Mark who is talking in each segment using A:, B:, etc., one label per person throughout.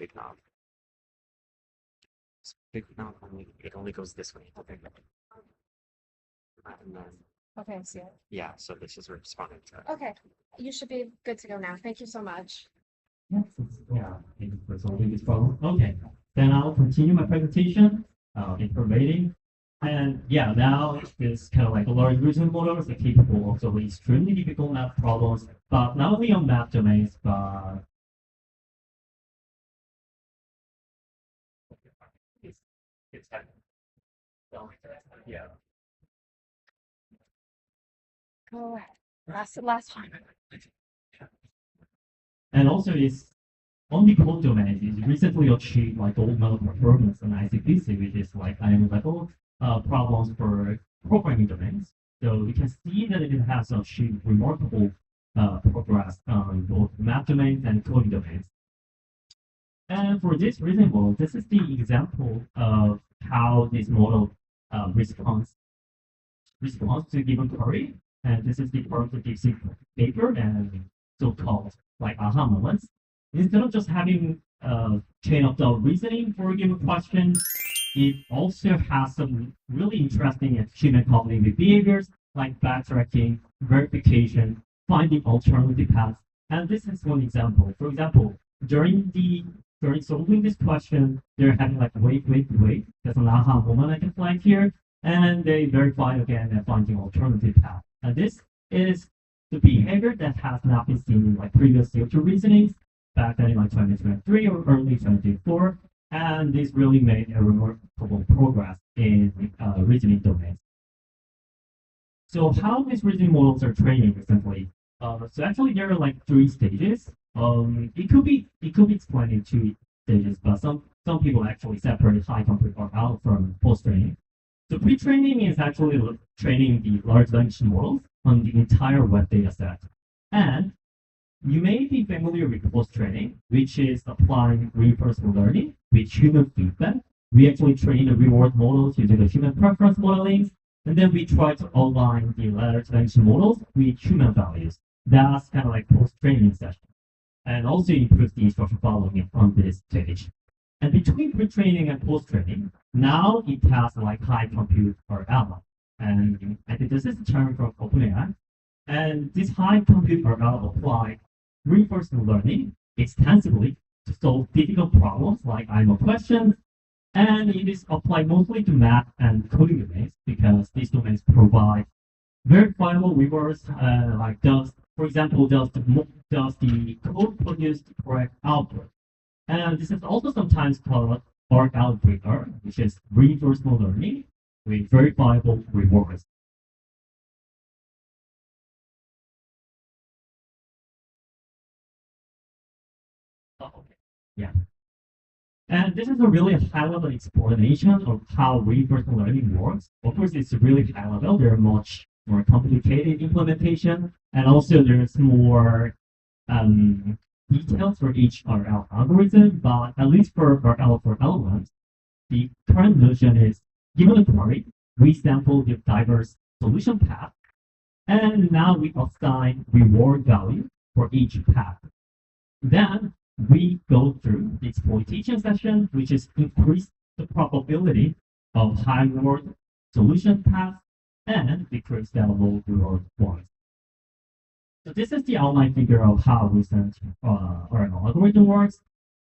A: big knob. Big knob only it only goes this way. Okay. And then
B: Okay, I see it.
A: yeah, so this is responding to
B: Okay, you should be good to go now. Thank you so much.
C: Yes, yeah, thank you for solving this problem. Okay, then I'll continue my presentation, informating. And yeah, now this kind of like a large reasoning models are capable of solving extremely difficult math problems, but not only on math domains, but it's kind of, yeah.
B: Go ahead. Last one.
C: And also it's on the code domain, it recently achieved like gold medal performance on ICPC, which is like high level problems for programming domains. So you can see that it has achieved remarkable progress on both math domains and coding domains. And for this reasoning model, this is the example of how this model responds to a given query. And this is the part of the DeepSeek paper and so-called like aha moments. Instead of just having a chain of thought reasoning for a given question, it also has some really interesting and human cognitive behaviors like backtracking, verification, finding alternative paths. And this is one example. For example, during solving this question, they're having like wait. That's an aha moment I can flag here. And they verify again and finding alternative path. And this is the behavior that has not been seen in like previous CO2 reasonings back then in like 2023 or early 2024. And this really made a remarkable progress in reasoning domains. So how these reasoning models are training recently? So actually there are like 3 stages. It could be explained in 2 stages, but some people actually separate high compute or out from post training. So pre-training is actually training the large language models on the entire web data set. And you may be familiar with post-training, which is applying reinforcement learning with human feedback. We actually train the reward models using the human preference modeling, and then we try to align the large language models with human values. That's kind of like post-training session. And also improves the instruction following on this stage. And between pre-training and post-training, now it has like high compute or alpha. And I think this is a term from OpenAI. And this high compute or alpha apply reinforcement learning extensively to solve difficult problems like IMO questions. And it is applied mostly to math and coding domains because these domains provide verifiable rewards, like for example, does the code produce the correct output? And this is also sometimes called ARC algebra, which is reinforcement learning with verifiable rewards. Oh, okay. Yeah. And this is a really high-level explanation of how reinforcement learning works. Of course, it's really high level. There are much more complicated implementation, and also there's more details for each RL algorithm, but at least for RL for LLMs, the current notion is given a query, we sample the diverse solution path, and now we assign reward value for each path. Then we go through the exploitation session, which is increase the probability of high reward solution path and decrease the low reward ones. So this is the outline figure of how recent or an algorithm works.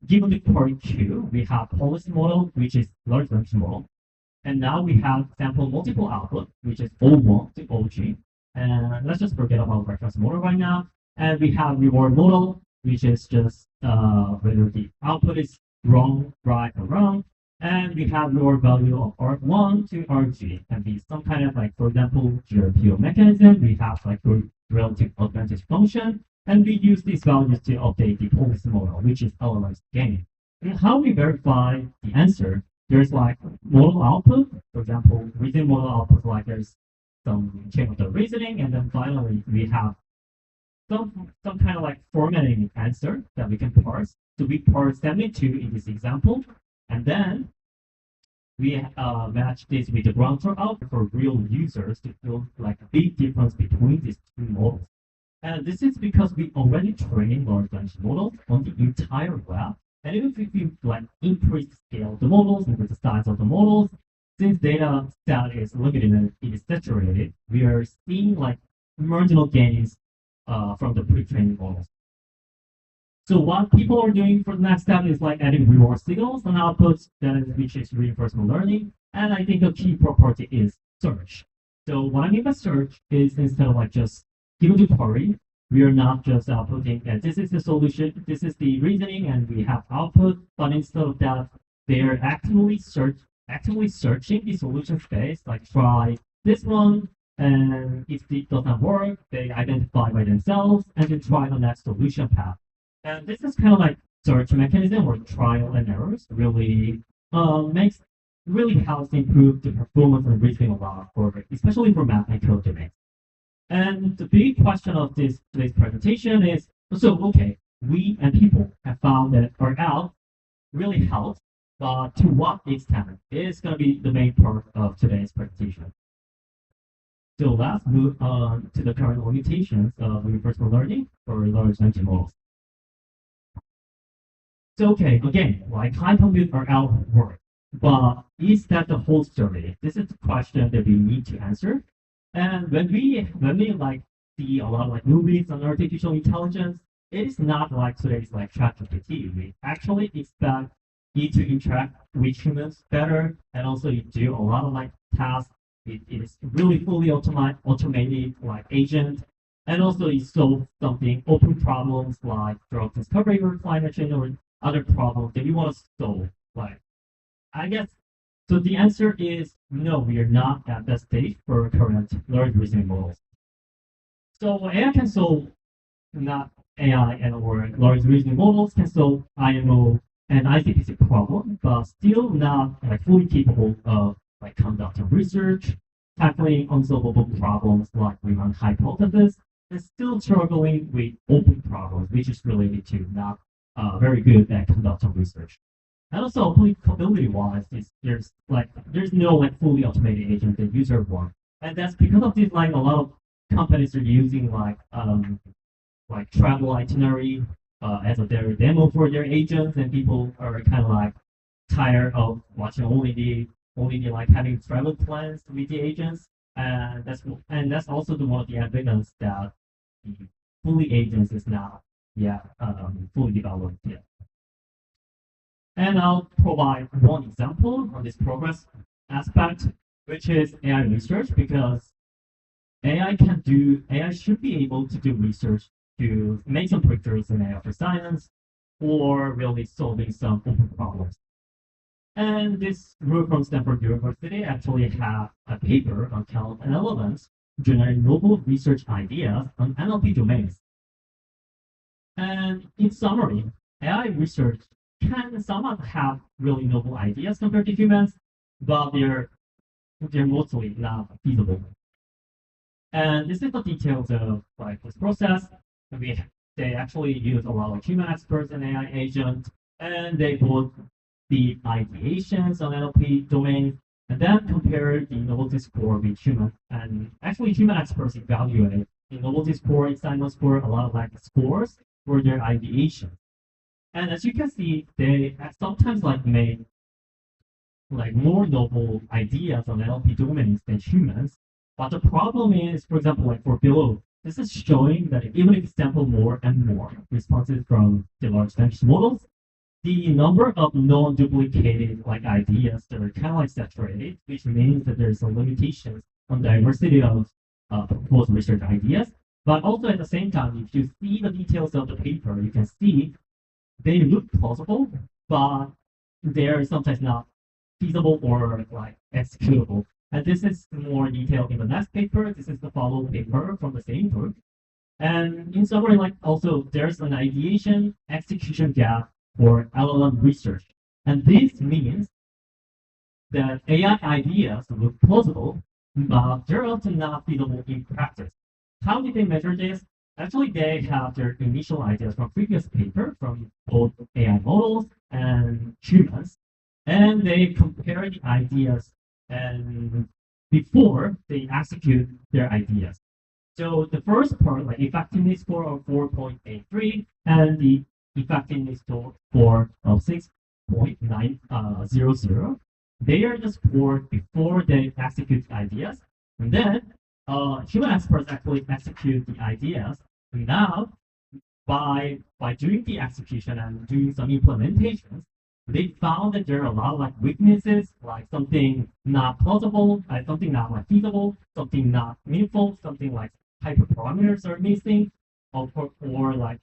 C: Given the query Q, we have policy model, which is large language model. And now we have sample multiple output, which is O1 to OG. And let's just forget about reference model right now. And we have reward model, which is just whether the output is wrong, right, or wrong. And we have reward value of R1 to RG. And be some kind of like, for example, GRPO mechanism. We have like relative advantage function, and we use these values to update the policy model, which is LLMs gain. And how we verify the answer, there's like model output, for example, reasoning model output, like there's some chain of the reasoning, and then finally we have some kind of like formatting answer that we can parse. So we parse 72 in this example, and then we match this with the ground truth output for real users to feel like a big difference between these 2 models. And this is because we already trained large language models on the entire web. And even if you like increase the scale of the models, increase the size of the models, since data set is limited and it is saturated, we are seeing like marginal gains from the pre-trained models. So what people are doing for the next step is like adding reward signals and outputs, which is reinforcement learning. And I think the key property is search. So what I mean by search is instead of like just given to query, we are not just outputting that this is the solution, this is the reasoning, and we have output, but instead of that, they are actively searching the solution space, like try this one, and if it does not work, they identify by themselves and then try the next solution path. And this is kind of like search mechanism or trial and errors really makes really helps improve the performance and reasoning a lot for especially for math and code domains. And the big question of today's presentation is so okay, we and people have found that our out really helps, but to what extent is going to be the main part of today's presentation. So let's move on to the current limitations of reinforcement learning for large language models. So okay, again, like high compute are out work, but is that the whole story? This is the question that we need to answer. And when we like see a lot of like movies on artificial intelligence, it is not like today's like ChatGPT. We actually expect it to interact with humans better, and also you do a lot of like tasks. It is really fully automated like agent, and also it solves something open problems like drug discovery or climate change or other problems that we want to solve. Like I guess so the answer is no, we are not at that stage for current large reasoning models. So AI can solve not AI and or large reasoning models can solve IMO and ICPC problem, but still not like fully capable of like conducting research, tackling unsolvable problems like Riemann hypothesis, and still struggling with open problems, which is related to not very good at conducting research. And also applicability wise, there's no like fully automated agent that user want. And that's because of this like a lot of companies are using like travel itinerary as their demo for their agents, and people are kind of like tired of watching only the like having travel plans with the agents. And that's also one of the evidence that the fully agents is not yet fully developed yet. And I'll provide one example on this progress aspect, which is AI research, because AI should be able to do research to make some breakthroughs in AI for science or really solving some open problems. And this group from Stanford University actually have a paper on count and LLMs generate novel research ideas on NLP domains. And in summary, AI research can somewhat have really novel ideas compared to humans, but they're mostly not feasible. And this is the details of like this process. They actually use a lot of human experts and AI agents, and they both the ideations on NLP domain, and then compare the novelty score with human. And actually, human experts evaluate the novelty score, excitement score, a lot of like scores for their ideation. And as you can see, they sometimes like make like more novel ideas on NLP domains than humans. But the problem is, for example, like for below, this is showing that even if you sample more and more responses from the large language models, the number of non-duplicated like ideas that are kind of like saturated, which means that there's a limitation on diversity of proposed research ideas. But also at the same time, if you see the details of the paper, you can see they look plausible, but they're sometimes not feasible or like executable. And this is more detailed in the next paper. This is the follow paper from the same book. And in summary, like also there's an ideation execution gap for LLM research. And this means that AI ideas look plausible, but they're often not feasible in practice. How did they measure this? Actually, they have their initial ideas from previous paper from both AI models and humans, and they compare the ideas and before they execute their ideas. So the first part, like effectiveness score of 4.83, and the effectiveness score of 6.900. They are just scored before they execute the ideas. And then human experts actually execute the ideas. And now, by doing the execution and doing some implementations, they found that there are a lot of like weaknesses, like something not plausible, like something not like feasible, something not meaningful, something like hyperparameters are missing, or like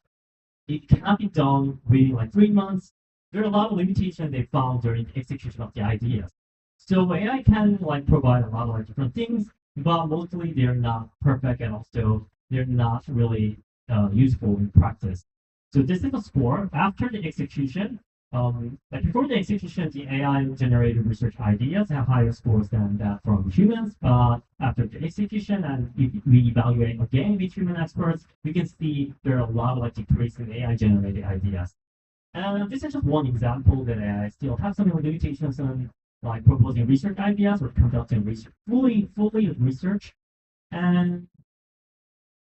C: it cannot be done within like 3 months. There are a lot of limitations they found during the execution of the ideas. So AI can like provide a lot of like different things, but mostly they're not perfect and also they're not really useful in practice. So this is a score after the execution. Like before the execution, the AI generated research ideas have higher scores than that from humans. But after the execution, and if we evaluate again with human experts, we can see there are a lot of like decrease in AI generated ideas. And this is just one example that I still have some limitations on like proposing research ideas or conducting research fully research. And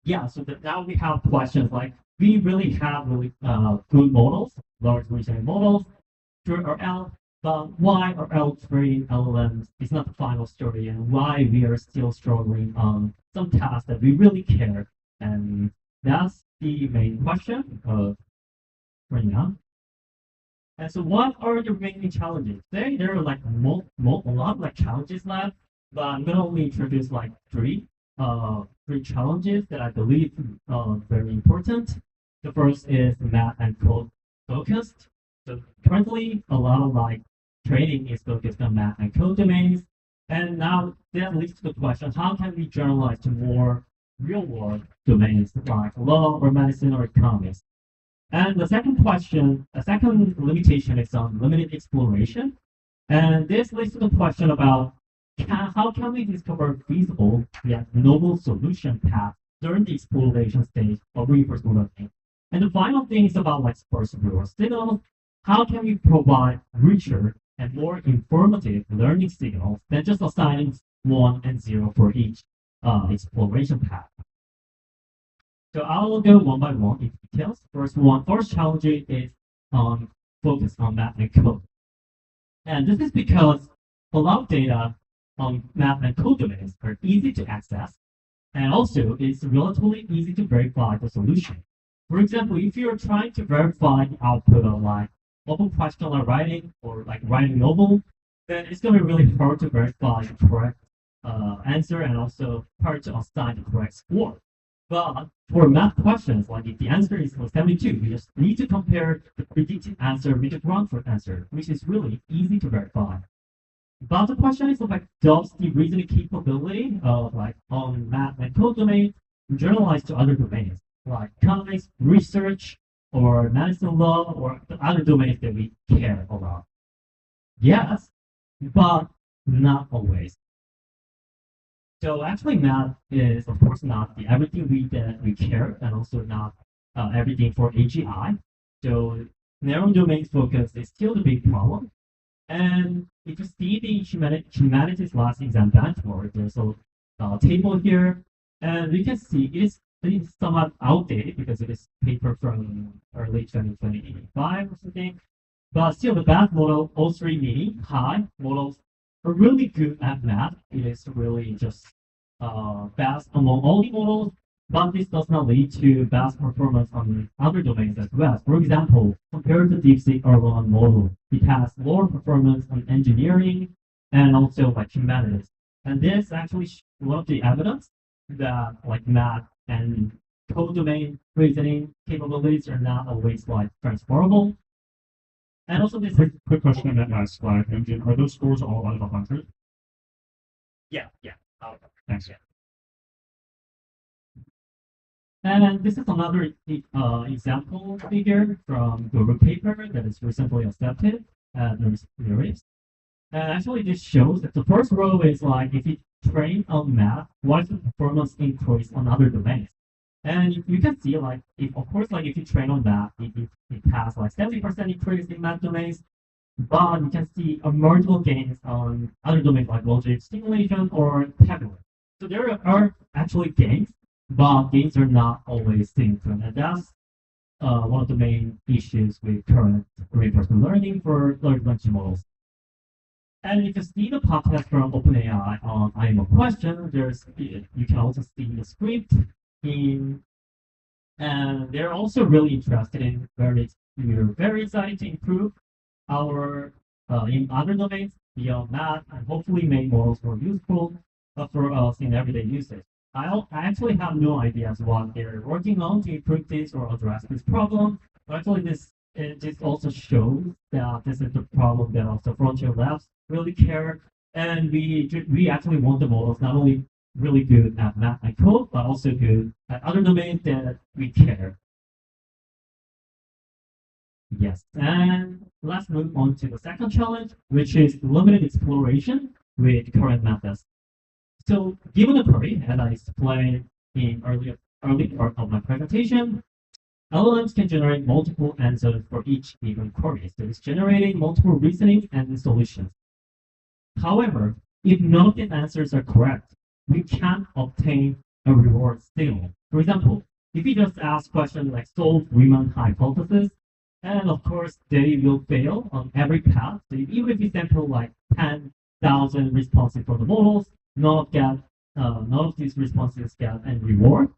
C: yeah, so that now we have questions like we really have really good models, large reasoning models, true or L, but why are L training LLMs is not the final story, and why we are still struggling on some tasks that we really care. And that's the main question right now. And so what are the remaining challenges? There are like a lot of like challenges left, but I'm gonna only introduce like three challenges that I believe are very important. The first is math and code focused. So currently a lot of like training is focused on math and code domains. And now that leads to the question, how can we generalize to more real world domains like law or medicine or economics? And the second limitation is on limited exploration. And this leads to the question about how can we discover feasible yet novel solution paths during the exploration stage of reinforcement learning? And the final thing is about like sparse neural signals. How can we provide richer and more informative learning signals than just assigning 1 and 0 for each exploration path? So I will go one by one in details. First challenge is focus on math and code. And this is because a lot of data on math and code domains are easy to access, and also it's relatively easy to verify the solution. For example, if you're trying to verify the output of like open question like writing or like writing novel, then it's going to be really hard to verify the correct answer and also hard to assign the correct score. But for math questions, like if the answer is 72, you just need to compare the predicted answer with the ground truth answer, which is really easy to verify. But the question is like, does the reasoning capability of like on math and code domain generalize to other domains like economics, research, or medicine law, or the other domains that we care about? Yes, but not always. So actually, math is of course not the everything we care, and also not everything for AGI. So narrow domain focus is still the big problem. And if you see the humanities last exam benchmark, there's a table here, and we can see it's somewhat outdated because it is paper from early 2025 or something. But still, the math model, O3 mini, high models are really good at math. It is really just best among all the models, but this does not lead to best performance on other domains as well. For example, compared to DeepSeek R1 model, it has lower performance on engineering and also like humanities. And this actually one of the evidence that like math and code domain reasoning capabilities are not always like transferable. And also this
D: Quick question on that last slide, engine. Are those scores all out of 100?
C: yeah.
D: Thanks.
C: And this is another example figure from Google paper that is recently accepted at the series. And actually this shows that the first row is like if you train on math, what is the performance increase on other domains? And you can see like if of course like if you train on math, it has like 70% increase in math domains, but you can see a marginal gains on other domains like logic simulation or tabular. So there are actually gains, but gains are not always significant. And that's one of the main issues with current reinforcement learning for large language models. And if you see the podcast from OpenAI on I am a question, you can also see the script in, and they're also really interested in we're very excited to improve our in other domains beyond that, and hopefully make models more useful for us in everyday usage. I actually have no idea as what they're working on to improve this or address this problem. But actually, this also shows that this is the problem that also frontier labs really care, and we actually want the models not only really good at math and code, but also good at other domains that we care. Yes, and let's move on to the second challenge, which is limited exploration with current methods. So given a query, as I explained in early part of my presentation, LLMs can generate multiple answers for each given query. So it's generating multiple reasonings and solutions. However, if none of the answers are correct, we can't obtain a reward still. For example, if you just ask questions like solve Riemann hypothesis, and of course they will fail on every path. So even if you sample like 10,000 responses for the models, none of these responses get any reward.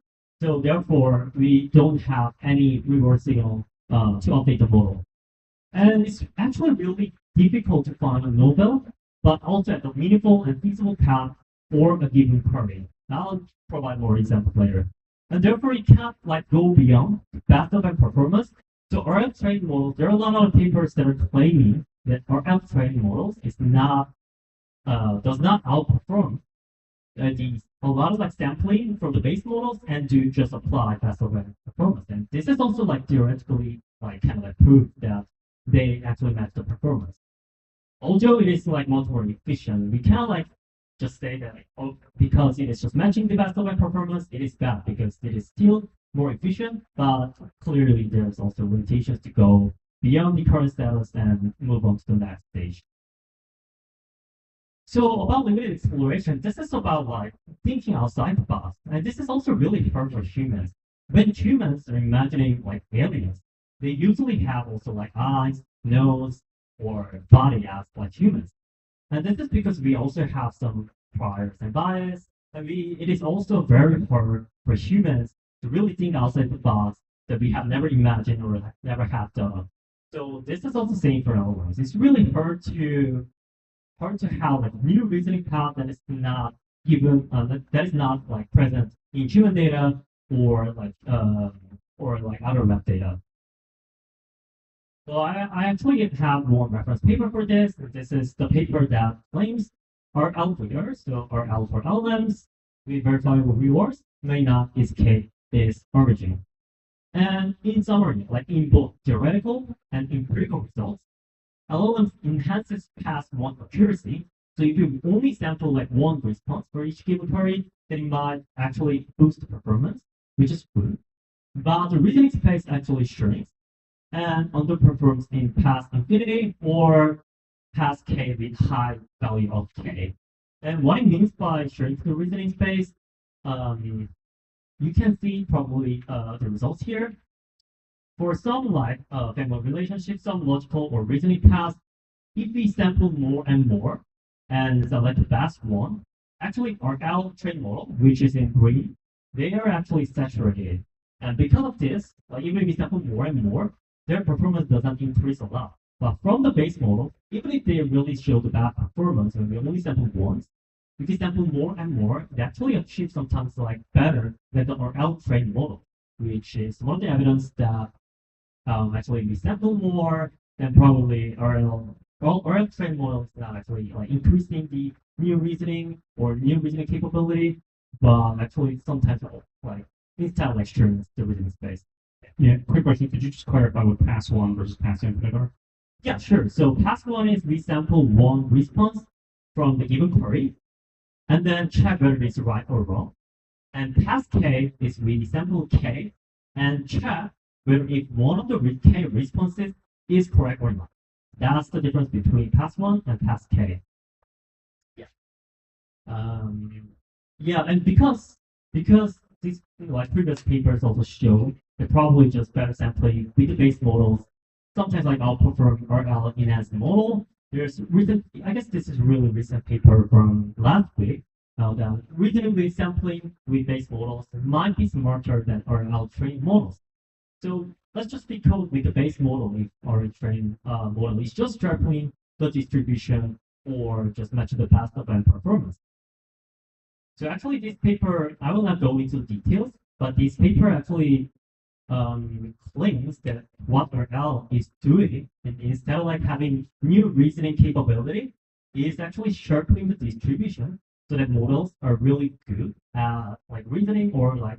C: So therefore, we don't have any reward signal to update the model. And it's actually really difficult to find a novel, but also a meaningful and feasible path for a given query. I'll provide more examples later. And therefore, you can't like go beyond best of performance. So RL training models, there are a lot of papers that are claiming that RL training models is not does not outperform a lot of like sampling from the base models and to just apply best of performance. And this is also like theoretically like kind of like proof that they actually match the performance. Although it is like much more efficient, we can't like just say that like, oh, because it is just matching the best of performance, it is bad because it is still more efficient, but clearly there's also limitations to go beyond the current status and move on to the next stage. So about limited exploration, this is about like thinking outside the box. And this is also really hard for humans. When humans are imagining like aliens, they usually have also like eyes, nose, or body as like humans. And this is because we also have some priors and bias. And it is also very hard for humans to really think outside the box that we have never imagined or never have done. So this is also same for LLMs. It's really hard to have like new reasoning path that is not given that is not like present in human data or like other web data. So I actually have one reference paper for this. This is the paper that claims RL figures, so RL for LLMs with verifiable rewards may not escape this origin. And in summary, like in both theoretical and empirical results, LLM enhances past one accuracy. So if you only sample like one response for each given query, then it might actually boost the performance, which is good. But the reasoning space actually shrinks and underperforms in past infinity or past k with high value of k. And what it means by shrinking the reasoning space, you can see probably the results here. For some like family relationships, some logical or reasoning paths, if we sample more and more and select the best one, actually our L trained model, which is in green, they are actually saturated. And because of this, even if we sample more and more, their performance doesn't increase a lot. But from the base model, even if they really show the bad performance when we only sample once, if we sample more and more, they actually achieve sometimes like better than the RL trained model, which is one of the evidence that actually we sample more, then probably RL trained model is not actually like increasing the new reasoning or new reasoning capability, but actually sometimes like instead like shrinks the reasoning space.
D: Yeah, quick question. Could you just clarify what pass one versus pass infinite are?
C: Yeah, sure. So pass one is we sample one response from the given query and then check whether it's right or wrong. And pass k is we sample k and check whether if one of the k responses is correct or not. That's the difference between pass one and pass k. Yeah. Yeah, and because these like previous papers also show they're probably just better sampling with the base models. Sometimes like outperform RL enhanced model. There's recent, I guess this is a really recent paper from last week. That reasonably sampling with base models might be smarter than RL trained models. So let's just decode with the base model if our trained model is just tripling the distribution or just match the past event performance. So actually this paper, I will not go into details, but this paper actually claims that what RL is doing, and instead of like having new reasoning capability, is actually sharpening the distribution so that models are really good at like reasoning or like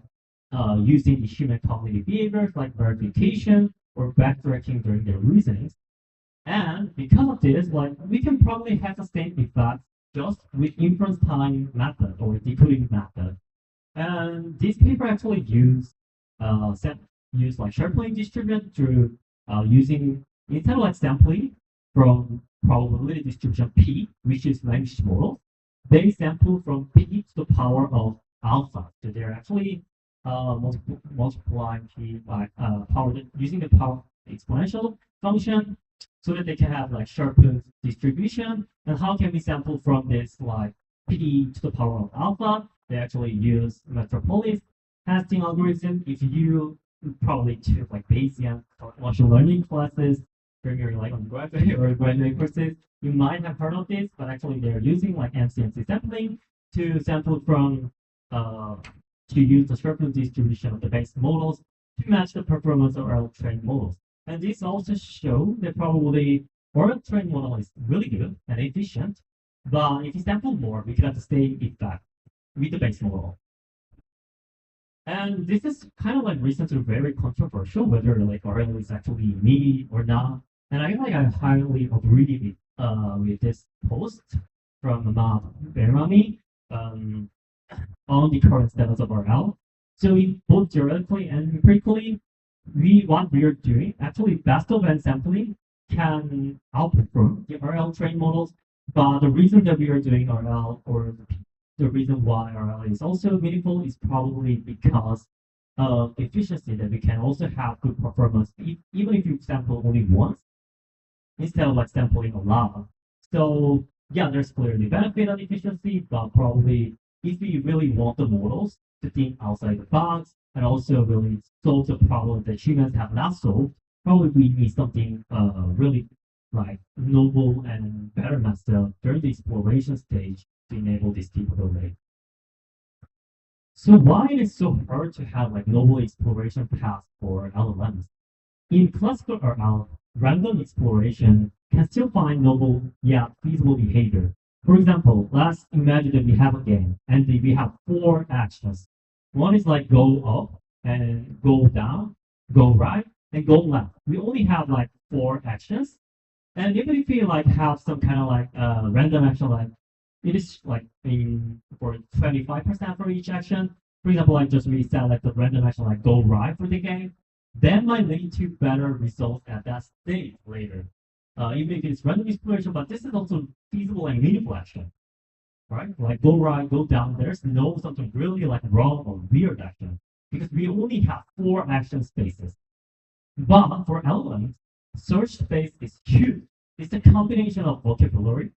C: using the human cognitive behaviors like verification or backtracking during their reasonings. And because of this, like we can probably have the same effect just with inference time method or decoding method. And this paper actually use like sharpening distribution through using instead of like sampling from probability distribution P, which is language model, they sample from P to the power of alpha. So they're actually multiplying P by power using the power exponential function so that they can have like sharpened distribution. And how can we sample from this like P to the power of alpha? They actually use Metropolis testing algorithm. If you probably took like Bayesian machine learning classes during your like undergraduate or graduate courses, you might have heard of this, but actually they're using like MCMC sampling to sample from to use the sharpened distribution of the base models to match the performance of our trained models. And this also shows that probably our trained model is really good and efficient, but if you sample more, we can have the same effect with the base model. And this is kind of like recently very controversial whether like RL is actually needy or not. And I like I highly agree with this post from Matt Bermami on the current status of RL. So in both theoretically and empirically, what we are doing actually best of n sampling can outperform the RL trained models. But the reason that we are doing RL or the reason why RL is also meaningful is probably because of efficiency that we can also have good performance even if you sample only once instead of like sampling a lot. So yeah, there's clearly benefit on efficiency, but probably if we really want the models to think outside the box and also really solve the problem that humans have not solved, probably we need something really like novel and better method during the exploration stage to enable this capability. So why it is so hard to have like novel exploration paths for LLMs? In classical RL, random exploration can still find novel yet feasible behavior. For example, let's imagine that we have a game and we have 4 actions. One is like go up and go down, go right, and go left. We only have like 4 actions. And even if we like have some kind of like random action, like it is like in for 25% for each action. For example, like just we select the random action like go right for the game, that might lead to better results at that stage later. Even if it's random exploration, but this is also feasible and meaningful action, right? Like go right, go down. There's no something really like wrong or weird action because we only have 4 action spaces. But for LLMs, search space is huge. It's a combination of vocabulary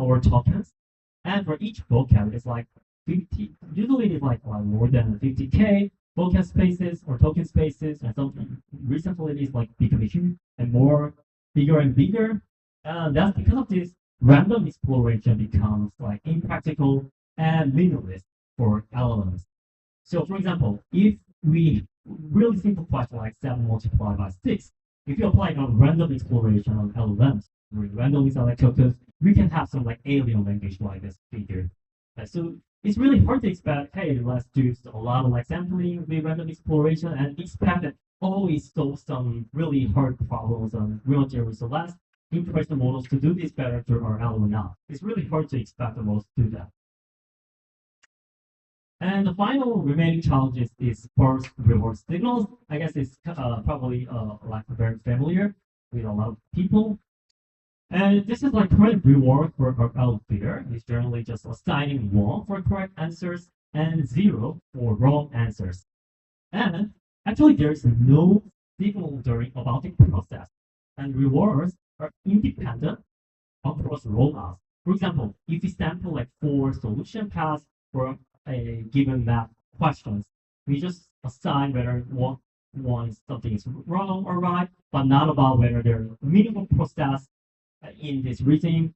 C: or tokens, and for each vocab, it's like 50. Usually, it's like more than 50K vocab spaces or token spaces, and something recently it's like becoming huge and more bigger and bigger. That's because of this random exploration becomes like impractical and meaningless for LLMs. So, for example, if we really simple question like 7 multiplied by 6, if you apply a random exploration on LLMs, randomly select tokens, we can have some like alien language like this figure. So it's really hard to expect, hey, let's do a lot of like sampling with random exploration and expect that always solve some really hard problems on real theory. So let's encourage the models to do this better through our LLM now. It's really hard to expect the models to do that. And the final remaining challenge is first reward signals. I guess it's probably like very familiar with a lot of people. And this is like correct reward for our figure. It's generally just assigning 1 for correct answers and 0 for wrong answers. And Actually, there's no signal during about the process, and rewards are independent across rollouts. For example, if we sample like 4 solution paths for a given map questions, we just assign whether one something is wrong or right, but not about whether there's a meaningful process in this reasoning,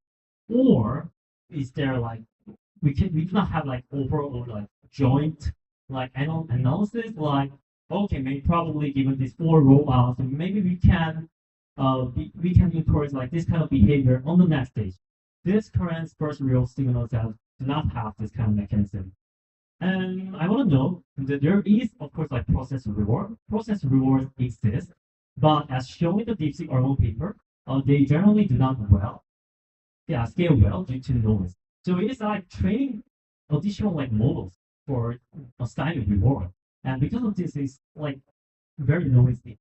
C: or is there like we do not have like overall like joint like analysis like okay maybe probably given these 4 rollouts maybe we can encourage like this kind of behavior on the next stage. This current first real signal set do not have this kind of mechanism. And I want to know that there is, of course, like process reward. Process rewards exist, but as shown in the DeepSeek Arnold paper, they generally do not scale well due to noise. So it is like training additional like models for assigning reward. And because of this, is like very noisy.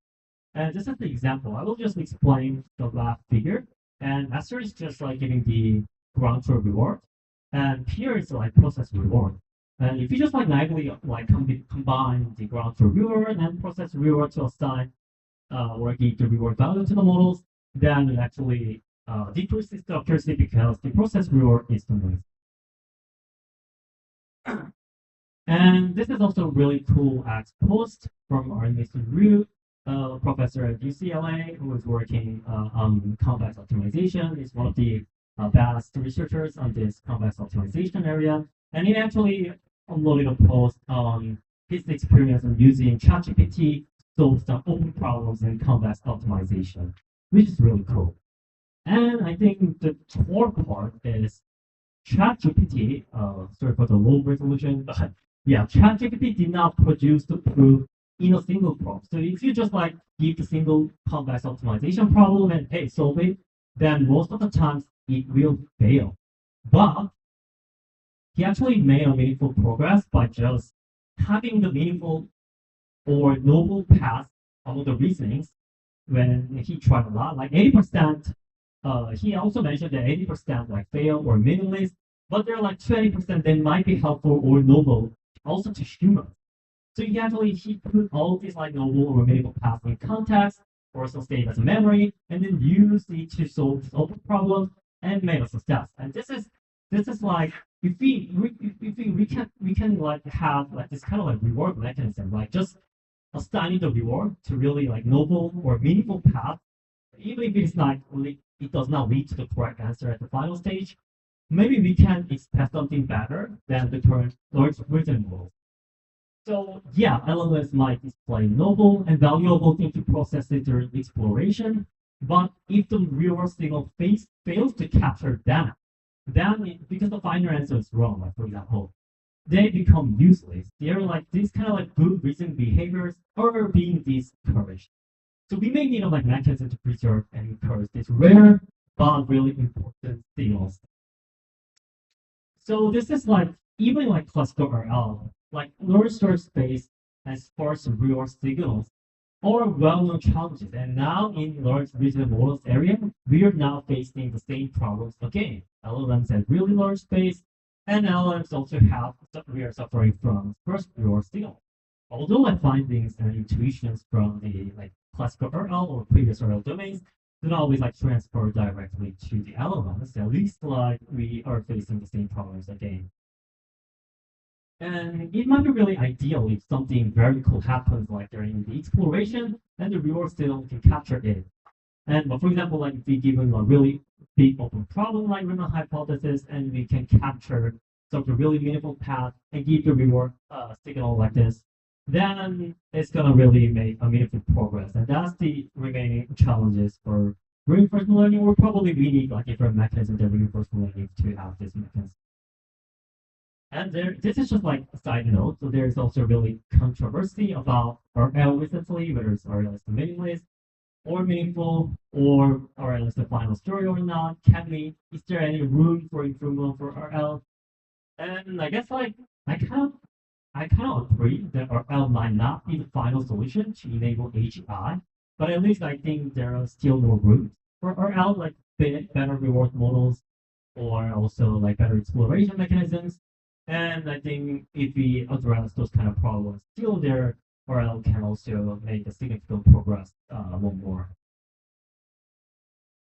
C: And just as the example, I will just explain the last figure. And master is just like giving the ground truth reward, and here is like process reward. And if you just like naively like combine the ground truth reward and process reward to assign or give the reward value to the models, then it actually decreases the accuracy because the process reward is the noise. And this is also really cool ex post from our Mr. Ryu, professor at UCLA, who is working on complex optimization. Is one of the best researchers on this complex optimization area. And he actually uploaded a post on his experience of using ChatGPT to solve some open problems in complex optimization, which is really cool. And I think the core part is ChatGPT, sorry for the low resolution, but yeah, ChatGPT did not produce the proof in a single prompt. So if you just like give the single complex optimization problem and hey, solve it, then most of the times it will fail. But he actually made a meaningful progress by just having the meaningful or novel path among the reasonings when he tried a lot, like 80%. He also mentioned that 80% like fail or meaningless, but there are like 20% that might be helpful or novel also to humans. So he put all these like novel or meaningful paths in context, or also save as a memory, and then use it to solve this open problem and made a success. And this is like if we can like have like this kind of like reward mechanism, like just assigning the reward to really like novel or meaningful path, even if it's not it does not lead to the correct answer at the final stage. Maybe we can expect something better than the current large written model. So yeah, LLMs might display novel and valuable things to process it during exploration, but if the real signal fails to capture that, because the final answer is wrong, like for example, they become useless. They're like these kind of like good reason behaviors are being discouraged. So we may need a like mechanism to preserve and encourage these rare but really important signals. So this is like even like classical RL, like large search space and sparse real signals are well-known challenges. And now in large regional models area, we are now facing the same problems again. LLMs have really large space, and LLMs also have we are suffering from sparse real signal. Although like findings and intuitions from the like classical RL or previous RL domains do not always like transfer directly to the LLMs, at least like we are facing the same problems again. And it might be really ideal if something very cool happens like during the exploration and the reward still can capture it. And but for example, like if we given a really big open problem like Riemann hypothesis and we can capture some of the really meaningful path and give the reward signal like this, then it's gonna really make a meaningful progress. And that's the remaining challenges for reinforcement learning, or probably we need like different mechanisms than reinforcement learning to have this mechanism. And this is just like a side note. So there's also really controversy about RL recently, whether it's RL is meaningless or meaningful, or RL is the final story or not. Is there any room for improvement for RL? And I guess like I kind of agree that RL might not be the final solution to enable AGI, but at least I think there are still more room for RL, like better reward models, or also like better exploration mechanisms. And I think if we address those kind of problems, still there RL can also make a significant progress one more.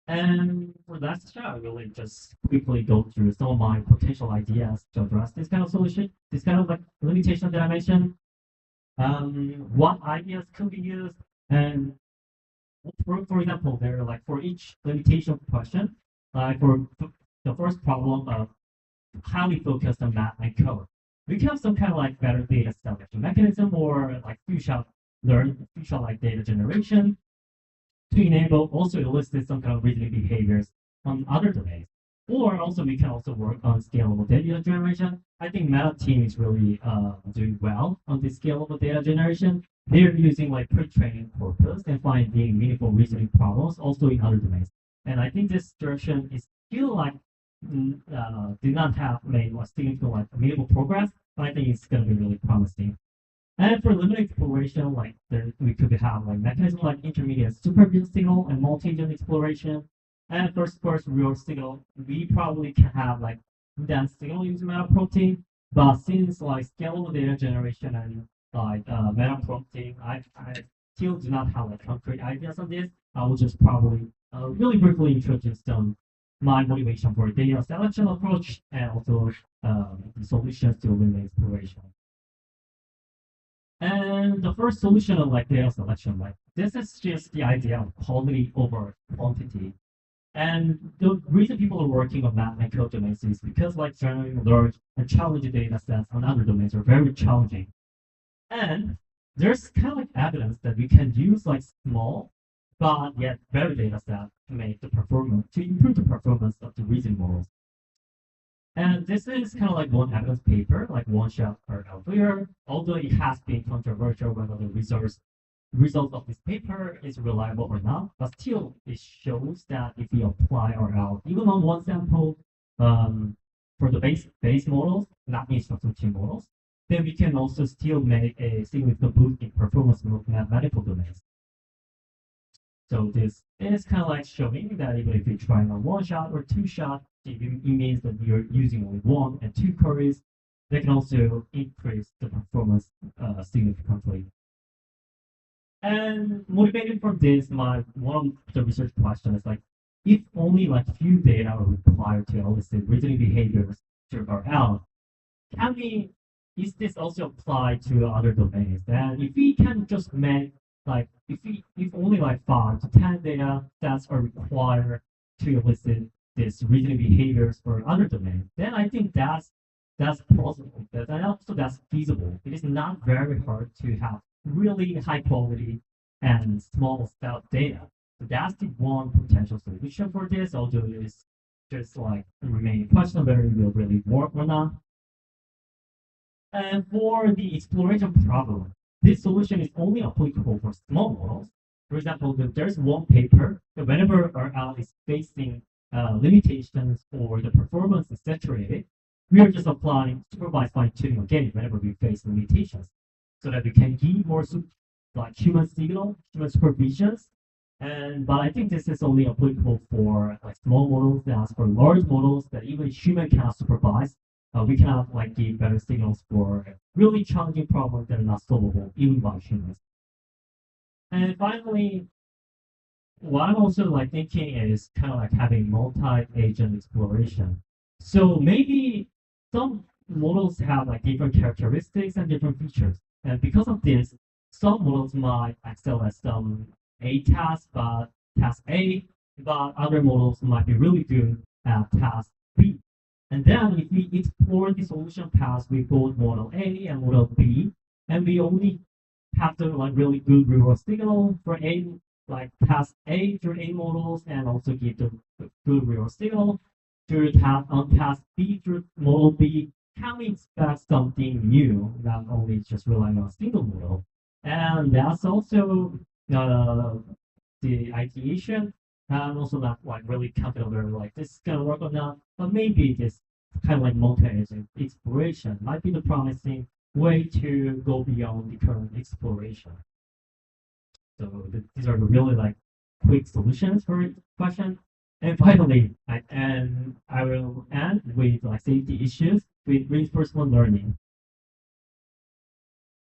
C: And for that session, I will just quickly go through some of my potential ideas to address this kind of solution, this kind of like limitation that I mentioned. What ideas could be used, and for example, there are like for each limitation question, like for the first problem of highly focused on math and code, we can have some kind of like better data selection mechanism or like few-shot like data generation to enable also elicit some kind of reasoning behaviors on other domains. Or also we can also work on scalable data generation. I think Meta team is really doing well on this scalable data generation. They're using like pre-training corpus and finding meaningful reasoning problems also in other domains. And I think this direction is still like did not have made a significant like meaningful progress, but I think it's going to be really promising. And for limited exploration, like we could have like mechanisms like intermediate supervision signal and multi-agent exploration. And first real signal, we probably can have like dense signal using meta prompting. But since like scalable data generation and like meta prompting, I still do not have like concrete ideas on this. I will just probably really briefly introduce my motivation for data selection approach and also the solutions to limit exploration. And the first solution of like data selection, like this is just the idea of quality over quantity. And the reason people are working on math and code domains is because like generating large and challenging data sets on other domains are very challenging. And there's kind of like evidence that we can use like small but yet better data set to make the performance, to improve the performance of the reasoning models. And this is kind of like one evidence paper, like one shot or earlier, although it has been controversial whether the result of this paper is reliable or not, but still it shows that if we apply RL even on one sample for the base models, not instruction models, then we can also still make a significant boost in performance of mathematical domains. So this is kind of like showing that even if you try on one shot or two shot, it means that you're using only one and two queries. They can also increase the performance significantly. And motivated from this, one of the research questions is like, if only like few data are required to elicit reasoning behaviors to RL, is this also applied to other domains? And if we can just make like, if only like 5 to 10 data sets are required to elicit this reasoning behaviors for other domains, then I think that's possible. And also that's feasible. It is not very hard to have really high quality and small set of data. So that's the one potential solution for this, although it is just like a remaining question whether it will really work or not. And for the exploration problem, this solution is only applicable for small models. For example, there's one paper that whenever RL is facing limitations or the performance is saturated, we are just applying supervised fine-tuning again whenever we face limitations, so that we can give more like human signal, human supervisions. But I think this is only applicable for like small models. As for large models that even human cannot supervise, we cannot like give better signals for really challenging problems that are not solvable even by humans. And finally, what I'm also like thinking is kind of like having multi-agent exploration. So maybe some models have like different characteristics and different features. And because of this, some models might excel at some A task, but task A, but other models might be really good at task B. And then if we explore the solution paths with both model A and model B, and we only have the like really good reward signal for A, like task A through A models, and also give the good reward signal to task B through model B, can we expect something new, not only just relying on a single model? And that's also the ideation. I'm also not like really confident whether like this is gonna work or not, but maybe this kind of like multi-agent exploration might be the promising way to go beyond the current exploration. So these are the really like quick solutions for the question. And finally, I will end with like safety issues with reinforcement learning.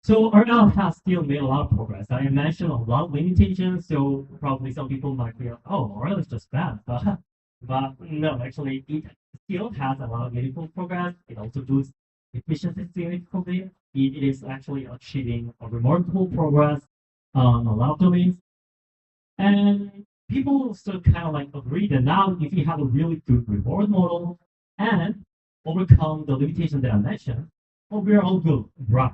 C: So RL has still made a lot of progress. I mentioned a lot of limitations, so probably some people might feel, oh, RL is just bad. But no, actually, it still has a lot of meaningful progress. It also boosts efficiency significantly. It is actually achieving a remarkable progress on a lot of domains. And people also kind of like agree that now if you have a really good reward model and overcome the limitation that I mentioned, well, we're all good, right?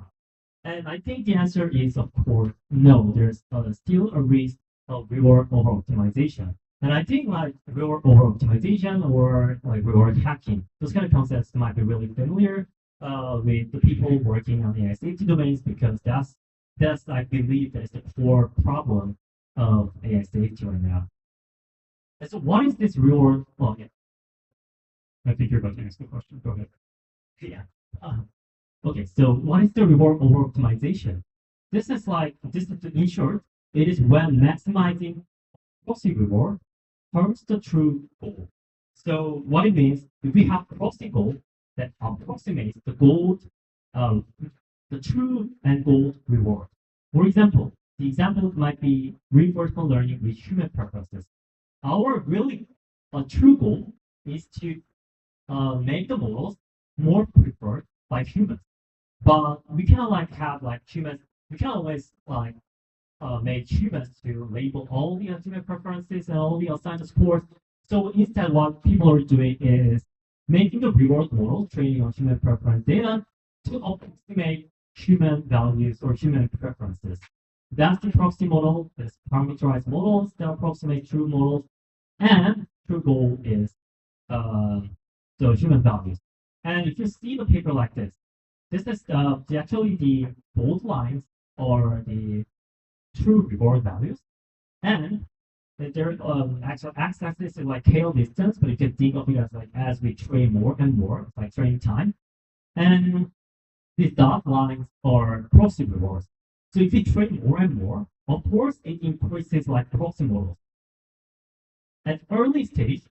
C: And I think the answer is, of course, no. There's still a risk of reward over optimization. And I think like reward over optimization or like reward hacking, those kind of concepts might be really familiar with the people working on AI safety domains because that's I believe that is the core problem of AI safety right now. And so what is this reward? Well, yeah,
D: I think you're about to ask the question. Go ahead.
C: yeah. Okay, so what is the reward over optimization? This is in short, it is when maximizing proxy reward harms the true goal. So what it means, if we have proxy goal that approximates the goal, um, the true end goal reward. For example, the example might be reinforcement learning with human preferences. Our really true goal is to make the models more preferred by humans. But we cannot like have like humans. We cannot always like make humans to label all the human preferences and all the assigned scores. So instead, what people are doing is making the reward model training on human preference data to approximate human values or human preferences. That's the proxy model. This parameterized models that approximate true models, and true goal is uh, the human values. And if you see the paper like this is actually the bold lines or the true reward values. And there actual x-axis is like tail distance, but you can think of it as like as we train more and more, it's like training time. And these dot lines are proxy rewards. So if you train more and more, of course it increases like proxy models. At early stage,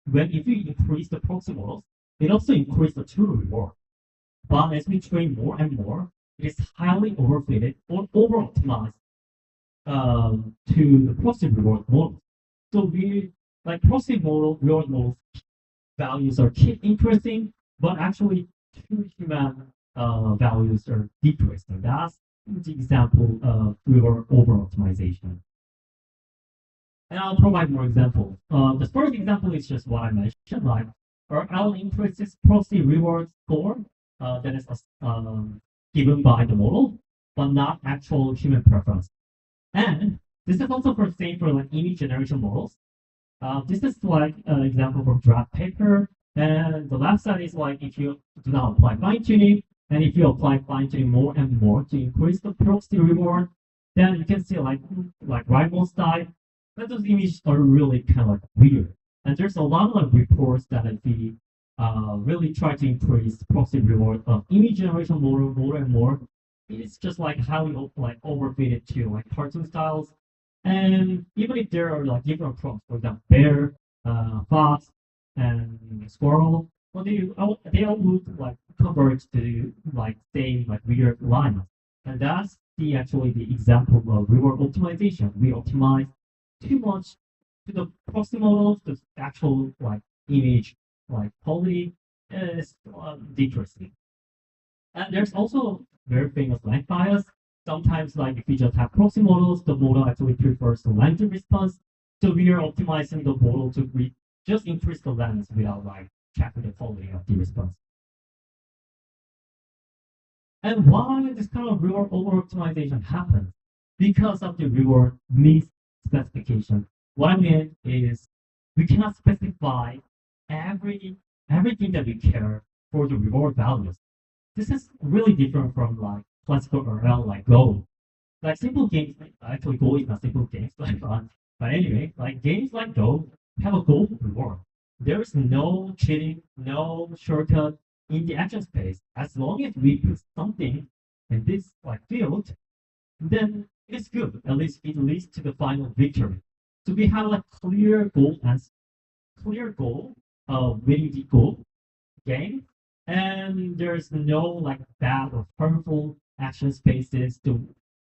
C: when if you increase the proxy models, it also increases the true reward. But as we train more and more, it is highly overfitted or over-optimized to the proxy reward model. So we like proxy model reward models values are keep increasing, but actually true human values are decreasing. That's the example of reward over-optimization. And I'll provide more examples. The first example is just what I mentioned, like RL increases proxy reward score that is given by the model, but not actual human preference. And this is also for same for like image generation models. This is like an example from draft paper. And the left side is like if you do not apply fine tuning, and if you apply fine tuning more and more to increase the proxy reward, then you can see like rival side that those images are really kind of like weird. And there's a lot of like reports that if we really try to increase proxy reward of image generation more and more, it's just like highly like overfitted to like cartoon styles. And even if there are like different prompts, for example, bear, fox, and squirrel, well, they all look like converge to like same like weird lines. And that's the actually the example of reward optimization. We optimize too much to the proxy models, the actual like image like quality is decreasing. And there's also very famous length bias. Sometimes, like if you just have proxy models, the model actually prefers the length response. So we are optimizing the model to just increase the length without like checking the quality of the response. And why this kind of reward over optimization happens? Because of the reward misspecification. What I mean is we cannot specify everything that we care for the reward values. This is really different from like classical RL like Go. Like simple games, actually Go is not simple games, but anyway, like games like Go have a goal reward. There is no cheating, no shortcut in the action space. As long as we put something in this like field, then it's good. At least it leads to the final victory. So we have like clear goal of winning the goal game, and there's no like bad or harmful action spaces.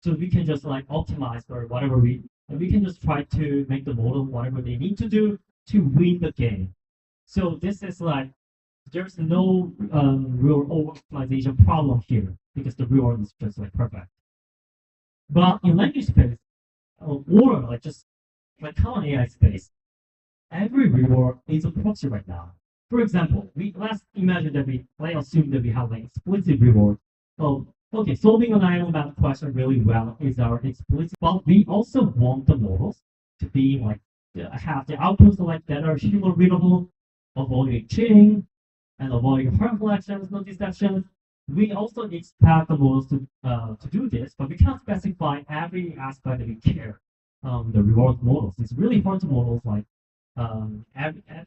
C: So we can just like optimize for whatever we can just try to make the model whatever they need to do to win the game. So this is like there's no real optimization problem here because the reward is just like perfect. But in language space or like just like common AI space, every reward is a proxy right now. For example, let's imagine that let's assume that we have like explicit reward. Oh, okay, solving an IO math question really well is our explicit, but we also want the models to be like have the outputs like that are human readable, avoiding cheating and avoiding harmful actions, no deceptions. We also expect the models to do this, but we can't specify every aspect that we care. The reward models. It's really hard to model like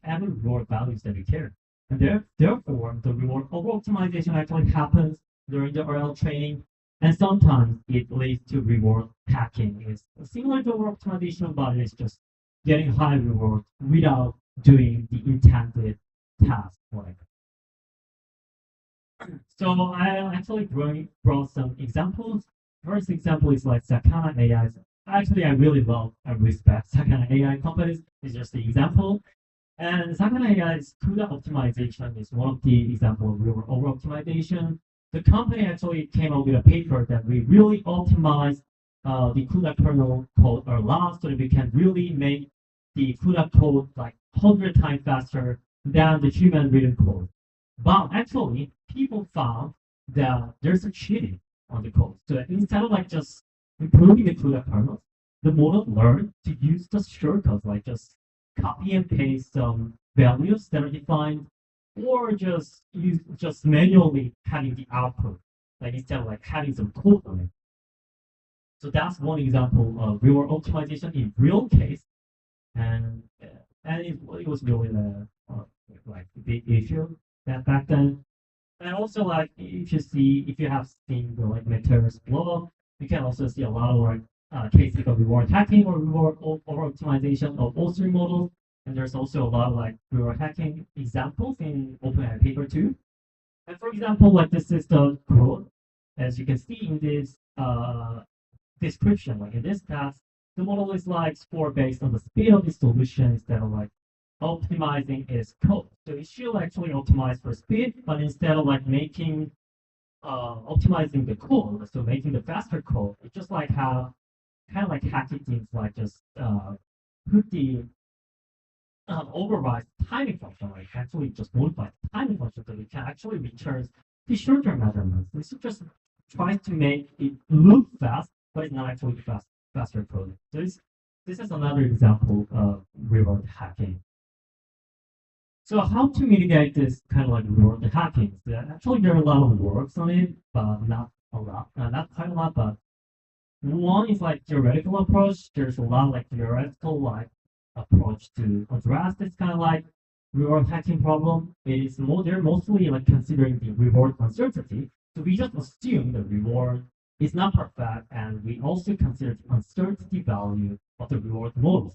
C: every reward values that we care. And therefore, the reward over optimization actually happens during the RL training, and sometimes it leads to reward hacking. It's similar to over optimization, but it's just getting high reward without doing the intended task. Like so, I actually brought some examples. First example is like Sakana AI. Actually, I really love and respect Sakana AI companies. It's just the example. And Sakana AI's CUDA optimization is one of the example of real over optimization. The company actually came up with a paper that we really optimize the CUDA kernel code a lot so that we can really make the CUDA code like 100 times faster than the human written code. But actually, people found that there's a cheating on the code. So instead of like just improving the CUDA kernel, the model learned to use the shortcuts like just copy and paste some values that are defined, or just manually having the output, like instead of like having some code on it. So that's one example of real optimization in real case, and it was really like a big issue that back then. And also like if you have seen the like Meteor's blog, you can also see a lot of like cases of reward hacking or reward over optimization of O3 models. And there's also a lot of like reward hacking examples in OpenAI paper too. And for example, like this is the code, as you can see in this description, like in this task, the model is like score based on the speed of the solution instead of like optimizing its code. So it should actually optimize for speed, but instead of like making optimizing the code, so making the faster code, it just like have kind of like hacking things like just put the override timing function, like actually just modify the timing function so we can actually return the short-term measurements. This just tries to make it look fast, but it's not actually faster code. So this is another example of reward hacking. So how to mitigate this kind of like reward hacking? So actually, there are a lot of works on it, but not a lot, not quite a lot. But one is like theoretical approach. There's a lot of like theoretical like approach to address this kind of like reward hacking problem. They're mostly like considering the reward uncertainty. So we just assume the reward is not perfect, and we also consider the uncertainty value of the reward models.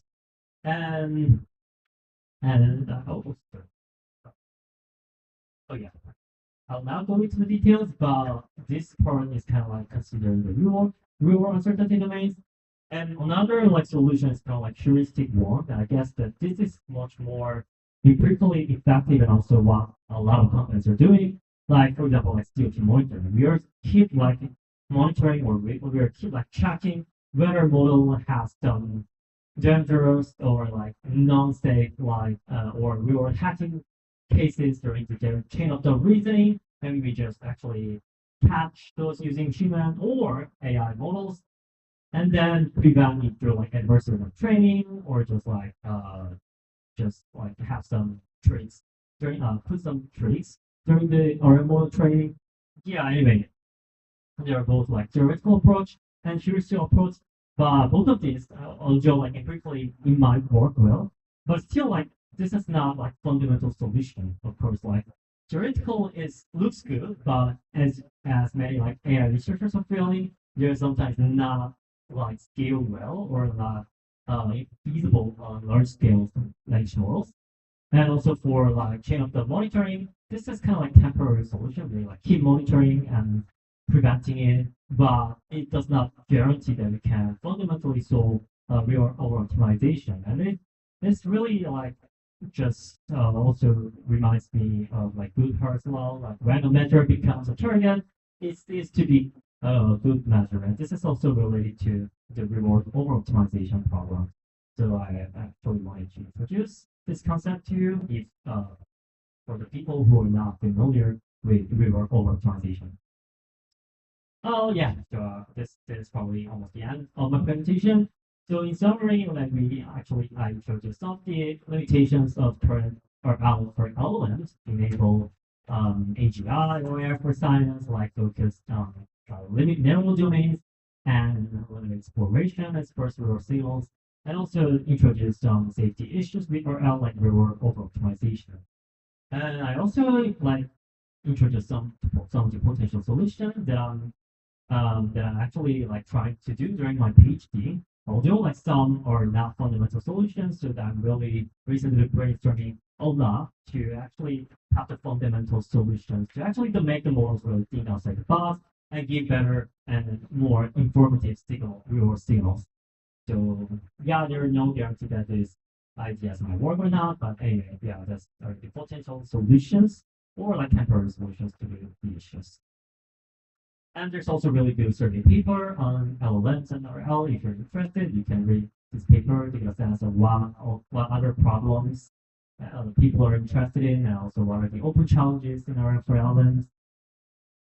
C: And oh yeah, I'll now go into the details, but this part is kind of like considering the real-world uncertainty domains. And another like solution is kind of like heuristic one. And I guess that this is much more empirically effective and also what a lot of companies are doing. Like for example, like COP monitoring. We are keep like monitoring or we are keep like tracking whether model has some dangerous or like non-safe like or reward hacking cases during the chain of the reasoning, and we just actually catch those using human or AI models, and then prevent it through like adversarial training or just like have some traits during put some traits during the RM model training. Yeah, anyway, they are both like theoretical approach and heuristic approach, but both of these, although like empirically it might work well, but still like this is not like fundamental solution. Of course, like theoretical looks good, but as many like AI researchers are feeling, they're sometimes not like scale well or not feasible on large scale language models. And also for like chain of the monitoring, this is kind of like temporary solution. We like keep monitoring and preventing it, but it does not guarantee that we can fundamentally solve real over optimization. And it's really like just also reminds me of like good as well. Like when a measure becomes a target, it needs to be a good measure. And this is also related to the reward over optimization problem. So I actually wanted to introduce this concept to you if for the people who are not familiar with reward over optimization. Oh yeah, so this is probably almost the end of my presentation. So in summary, let me actually I showed you some of the limitations of current or out for LLMs to enable AGI or AI for science, like focused on limit narrow domains and limit exploration as first rule signals, and also introduce some safety issues with RL like reward over optimization. And I also like introduce some of the potential solutions that I'm actually like trying to do during my PhD. Although like some are not fundamental solutions, so that I'm really recently brainstorming a lot to actually have the fundamental solutions to actually to make the models really think outside the box and give better and more informative real signals. So yeah, there are no guarantee that these ideas might work or not, but anyway, yeah, that's are the potential solutions or like temporary solutions to the issues. And there's also really good survey paper on LLMs and RL. If you're interested, you can read this paper to get a sense of what other problems people are interested in, and also what are the open challenges in RL for LLMs.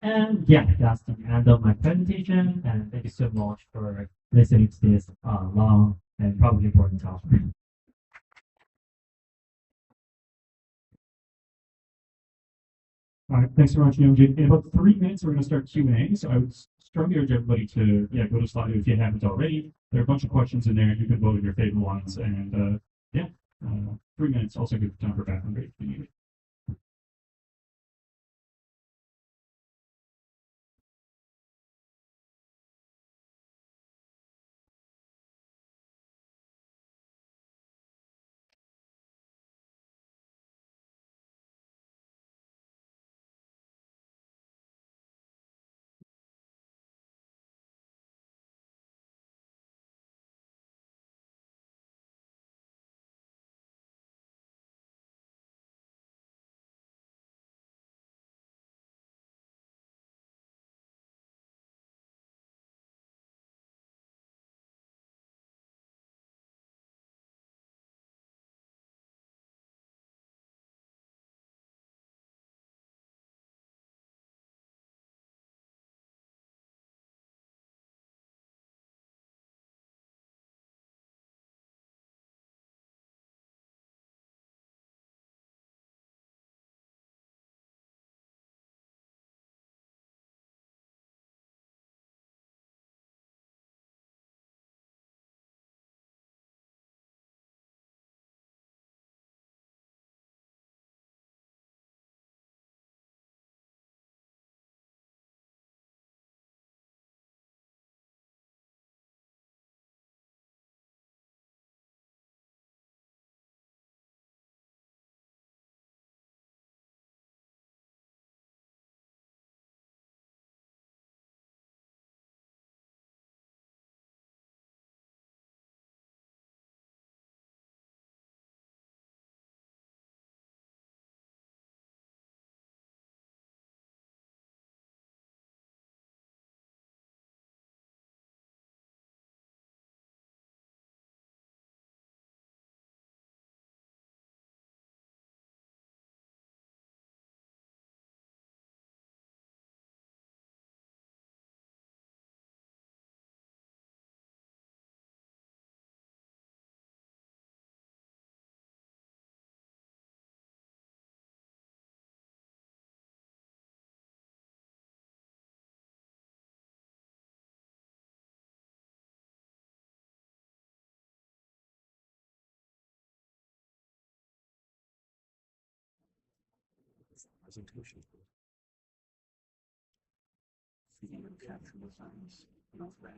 C: And yeah, that's the end of my presentation. And thank you so much for listening to this long and probably important topic.
D: All right, thanks so much, Youngji. In about 3 minutes, we're going to start Q&A. So I would strongly urge everybody to go to Slido if you haven't already. There are a bunch of questions in there. You can vote your favorite ones, and 3 minutes also good time for bathroom break if you need it.
A: Presentation. Video capture designs. Not right.